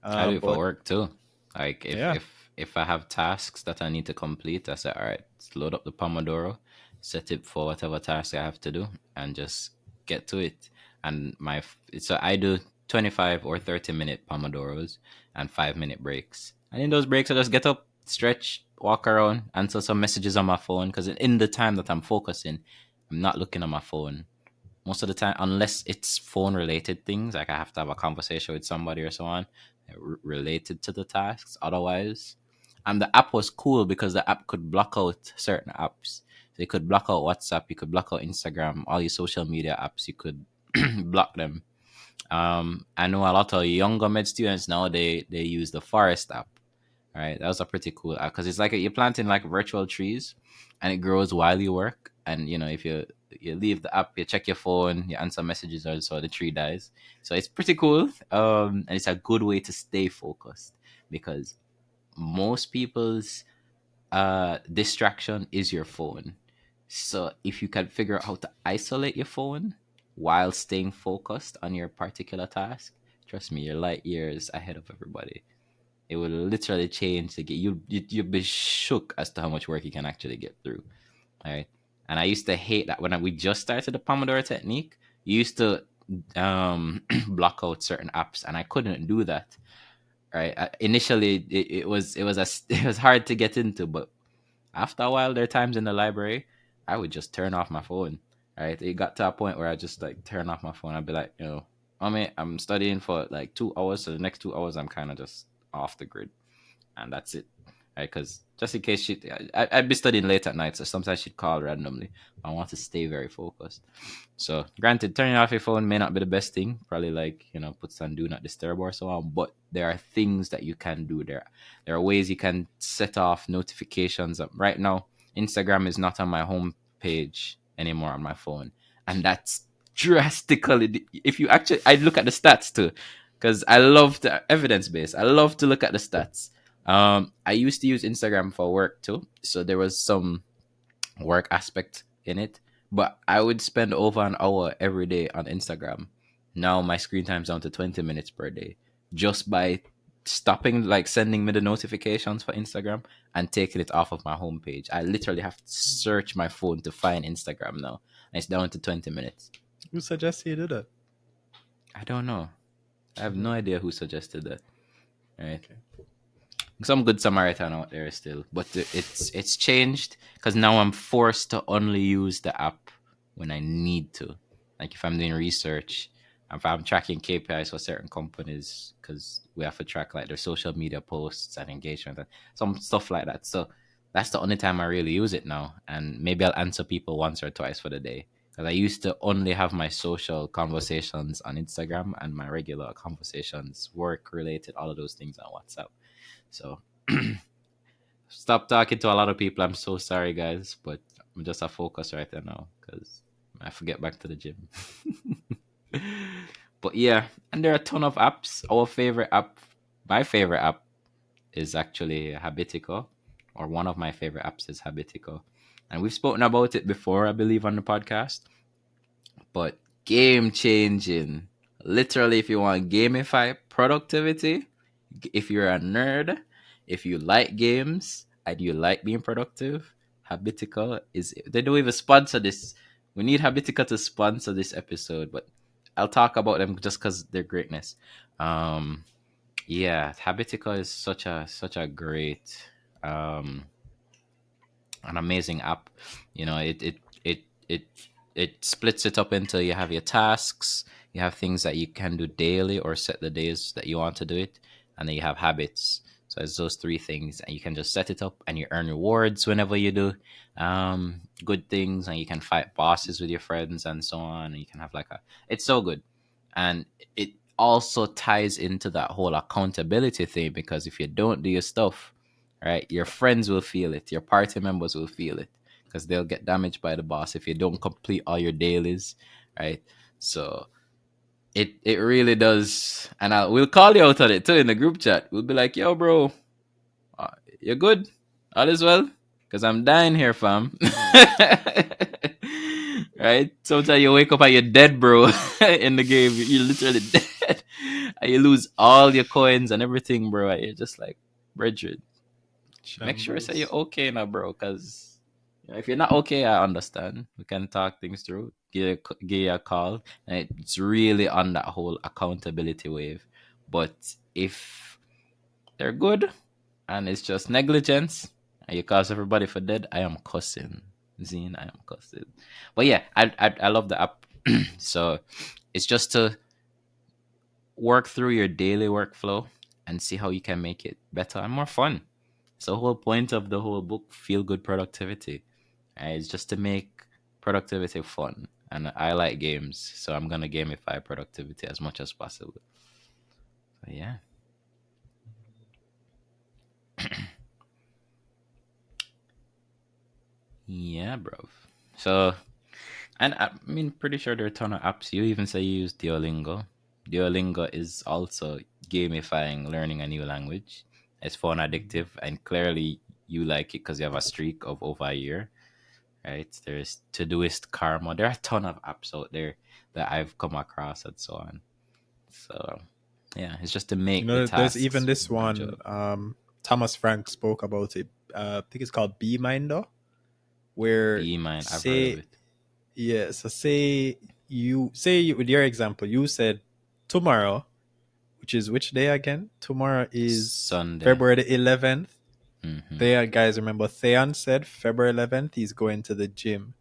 S1: I do it for
S2: But
S1: work too. Like
S2: yeah,
S1: if I have tasks that I need to complete, I say, all right, let's load up the Pomodoro, set it for whatever task I have to do, and just get to it. And so I do 25 or 30-minute Pomodoros and 5-minute breaks. And in those breaks, I just get up, stretch, walk around, answer some messages on my phone. Because in the time that I'm focusing, I'm not looking at my phone most of the time, unless it's phone related things, like I have to have a conversation with somebody or so on related to the tasks. Otherwise, and the app was cool because the app could block out certain apps. So you could block out WhatsApp, you could block out Instagram, all your social media apps, you could block them. I know a lot of younger med students now they use the Forest app. Right, that was a pretty cool app because it's like you're planting like virtual trees, and it grows while you work. And if you leave the app, you check your phone, you answer messages, or so the tree dies. So it's pretty cool. And it's a good way to stay focused because most people's distraction is your phone. So if you can figure out how to isolate your phone while staying focused on your particular task, Trust me, you're light years ahead of everybody. It will literally change the game. You'll be shook as to how much work you can actually get through. All right. And I used to hate that when we just started the Pomodoro technique. You used to block out certain apps, and I couldn't do that. Right. Initially, it was hard to get into, but after a while, there are times in the library I would just turn off my phone. Right. It got to a point where I just like turn off my phone. I'd be like, mommy, I'm studying for like 2 hours. So the next 2 hours, I'm kind of just off the grid, and that's it. Right, because just in case I'd be studying late at night, so sometimes she'd call randomly. I want to stay very focused. So, granted, turning off your phone may not be the best thing. Probably like put on do not disturb or so on. But there are things that you can do there. There are ways you can set off notifications. Right now, Instagram is not on my home page anymore on my phone, and that's drastically. If you actually, I look at the stats too, because I love the evidence base. I love to look at the stats. I used to use Instagram for work too, so there was some work aspect in it. But I would spend over an hour every day on Instagram. Now my screen time's down to 20 minutes per day, just by stopping like sending me the notifications for Instagram and taking it off of my homepage. I literally have to search my phone to find Instagram now, and it's down to 20 minutes.
S2: Who suggests you do that?
S1: I don't know. I have no idea who suggested that. Right.
S2: Okay.
S1: Some good Samaritan out there still, but it's changed because now I'm forced to only use the app when I need to. Like if I'm doing research, if I'm tracking KPIs for certain companies, because we have to track like their social media posts and engagement and some stuff like that. So that's the only time I really use it now. And maybe I'll answer people once or twice for the day. Because I used to only have my social conversations on Instagram and my regular conversations, work related, all of those things on WhatsApp. So stop talking to a lot of people. I'm so sorry, guys, but I'm just a focus right there now because I have to get back to the gym. But yeah, and there are a ton of apps. Our favorite app, my favorite app, is actually Habitico, or one of my favorite apps is Habitico, and we've spoken about it before, I believe, on the podcast. But game changing, literally, if you want gamify productivity, if you're a nerd, if you like games and you like being productive, Habitica is. They don't even sponsor this. We need Habitica to sponsor this episode, but I'll talk about them just because they're greatness. Um, yeah, Habitica is such a great, um, an amazing app. It it splits it up into you have your tasks, you have things that you can do daily or set the days that you want to do it, and then you have habits. So it's those three things, and you can just set it up, and you earn rewards whenever you do good things, and you can fight bosses with your friends and so on. And you can have like a, it's so good, and it also ties into that whole accountability thing because if you don't do your stuff, right, your friends will feel it, your party members will feel it because they'll get damaged by the boss if you don't complete all your dailies, right? So it really does, and we'll call you out on it too in the group chat. We'll be like, "Yo, bro, uh, you good? All is well?" Because I'm dying here, fam. Right? Sometimes you wake up and you're dead, bro. In the game, you're literally dead, and you lose all your coins and everything, bro. And you're just like, Bridget, make sure say you're
S2: Shambles.
S1: okay now, bro. Because if you're not okay, I understand. We can talk things through. Give you a call, and it's really on that whole accountability wave. But if they're good and it's just negligence and you cause everybody for dead, I am cussing. Zine, I am cussing. But yeah, I love the app. So it's just to work through your daily workflow and see how you can make it better and more fun. So the whole point of the whole book, Feel Good Productivity, is just to make productivity fun. And I like games, so I'm gonna gamify productivity as much as possible. So yeah. Yeah, bro. So, and I mean, pretty sure there are a ton of apps. You even say you use Duolingo. Duolingo is also gamifying learning a new language. It's fun, addictive, and clearly you like it because you have a streak of over a year, right? There's Todoist, Karma. There are a ton of apps out there that I've come across and so on. So Yeah, it's just to make the
S2: There's even
S1: tasks
S2: this one.
S1: manageable.
S2: Thomas Frank spoke about it. I think it's called Be Minder, where
S1: Be mine. I've heard of
S2: say
S1: it.
S2: yeah. So say you with your example, you said tomorrow, which is which day again? Tomorrow is
S1: Sunday.
S2: February the 11th.
S1: Mm-hmm.
S2: There, guys, remember Thaon said February 11th he's going to the gym.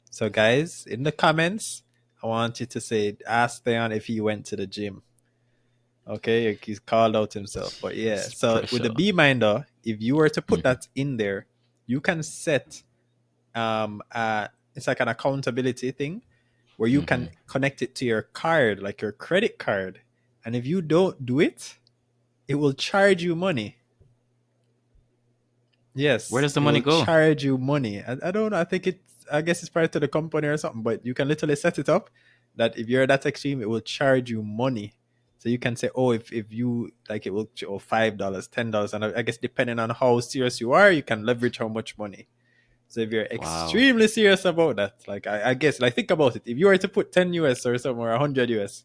S2: So, guys, in the comments, I want you to say, ask Thaon if he went to the gym. Okay, he's called out himself. But yeah,
S1: It's
S2: so with the
S1: pressure.
S2: B Minder, if you were to put
S1: Mm-hmm.
S2: that in there, you can set it's like an accountability thing where you
S1: Mm-hmm.
S2: can connect it to your card, like your credit card. And if you don't do it, it will charge you money.
S1: Where
S2: Yes,
S1: does the
S2: it
S1: money
S2: will
S1: go?
S2: charge you money. I don't know. I guess it's part of the company or something, but you can literally set it up that if you're that extreme, it will charge you money. So you can say, oh, if you like, it will $5, $10, and I guess depending on how serious you are, you can leverage how much money. So if you're
S1: Wow.
S2: extremely serious about that, like I guess, like think about it. If you were to put 10 US or somewhere 100 US,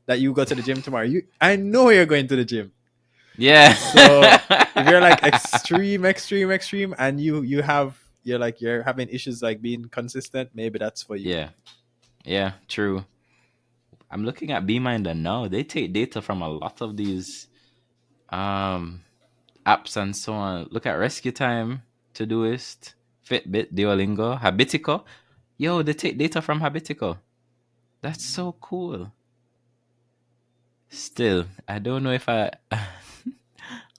S2: that you go to the gym tomorrow, I know you're going to the gym.
S1: Yeah.
S2: So if you're like extreme, and you're having issues like being consistent, maybe that's for you.
S1: Yeah. Yeah. True. I'm looking at BeMinder now. They take data from a lot of these um apps and so on. Look at Rescue Time, Todoist, Fitbit, Duolingo, Habitico. Yo, they take data from Habitico. That's so cool. Still, I don't know if I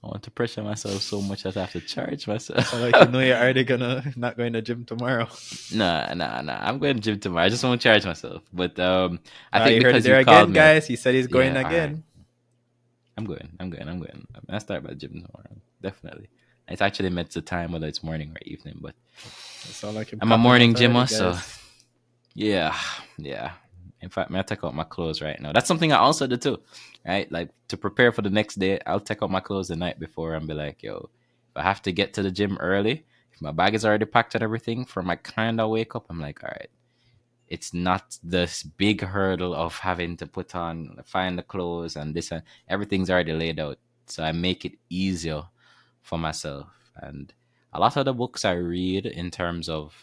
S1: want to pressure myself so much that I have to charge
S2: So
S1: myself.
S2: like you're already gonna not going to gym tomorrow.
S1: Nah. I'm going to gym tomorrow. I just won't charge myself. But I
S2: Ah,
S1: think
S2: you heard it
S1: because you
S2: there
S1: called
S2: again,
S1: me,
S2: guys. He said he's going
S1: yeah. All right,
S2: again.
S1: I'm going. I start my gym tomorrow. Definitely. It's actually meant to time whether it's morning or evening, but
S2: It sound like him
S1: I'm a
S2: copping
S1: morning
S2: out already,
S1: gymmer, so
S2: guys.
S1: yeah, yeah. In fact, may I take out my clothes right now? That's something I also do too, right? Like to prepare for the next day, I'll take out my clothes the night before and be like, yo, if I have to get to the gym early, if my bag is already packed and everything, for my kind of wake up, I'm like, all right, it's not this big hurdle of having to put on, find the clothes and this and everything's already laid out. So I make it easier for myself. And a lot of the books I read in terms of,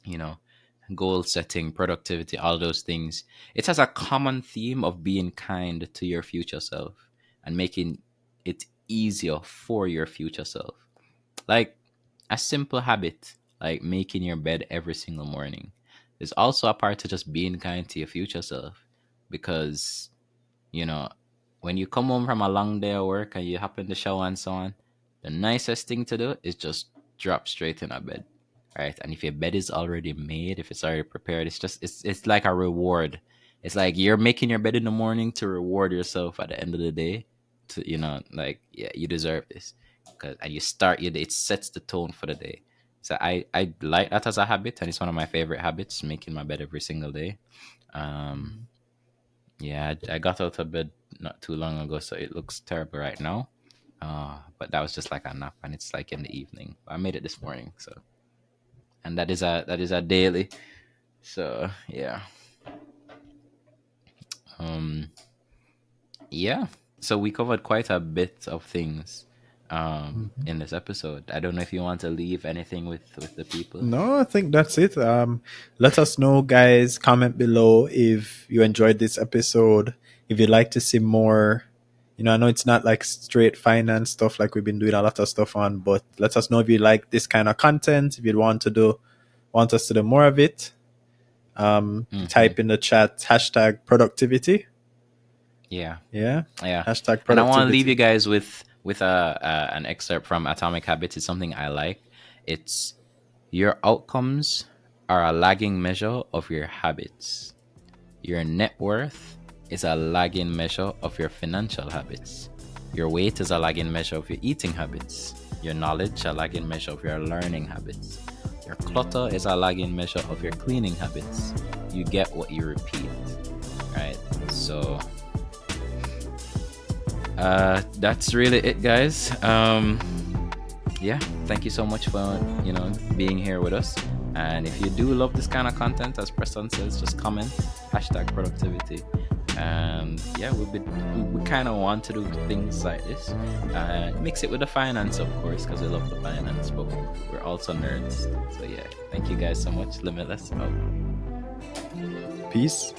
S1: you know, goal setting, productivity, all those things, it has a common theme of being kind to your future self and making it easier for your future self. Like a simple habit, like making your bed every single morning, is also a part of just being kind to your future self. Because, you know, when you come home from a long day of work and you hop in the shower and so on, the nicest thing to do is just drop straight in a bed, right? And if your bed is already made, if it's already prepared, it's like a reward. It's like you're making your bed in the morning to reward yourself at the end of the day. To like yeah, you deserve this, and you start your day. It sets the tone for the day. So I like that as a habit, and it's one of my favorite habits, making my bed every single day. Um,
S2: Mhm.
S1: yeah, I got out of bed not too long ago, so it looks terrible right now. But that was just like a nap, and it's like in the evening. I made it this morning, so and that is a daily. So yeah, um, yeah. So we covered quite a bit of things,
S2: Mhm.
S1: in this episode. I don't know if you want to leave anything with the people.
S2: No, I think that's it. Let us know, guys. Comment below if you enjoyed this episode. If you'd like to see more, I know it's not like straight finance stuff like we've been doing a lot of stuff on, but let us know if you like this kind of content. If you want us to do more of it,
S1: Mm-hmm.
S2: type in the chat hashtag productivity.
S1: Yeah,
S2: Yeah,
S1: yeah.
S2: hashtag
S1: And I want to leave you
S2: productivity.
S1: guys with an excerpt from Atomic Habits. It's something I like. It's your outcomes are a lagging measure of your habits. Your net worth is a lagging measure of your financial habits. Your weight is a lagging measure of your eating habits. Your knowledge a lagging measure of your learning habits. Your clutter is a lagging measure of your cleaning habits. You get what you repeat, right? So that's really it, guys. Yeah, thank you so much for being here with us. And if you do love this kind of content, as Preston says, just comment hashtag productivity, And yeah, we kind of want to do things like this, mix it with the finance, of course, because we love the finance, but we're also nerds. So yeah, thank you guys so much. Limitless out.
S2: Peace.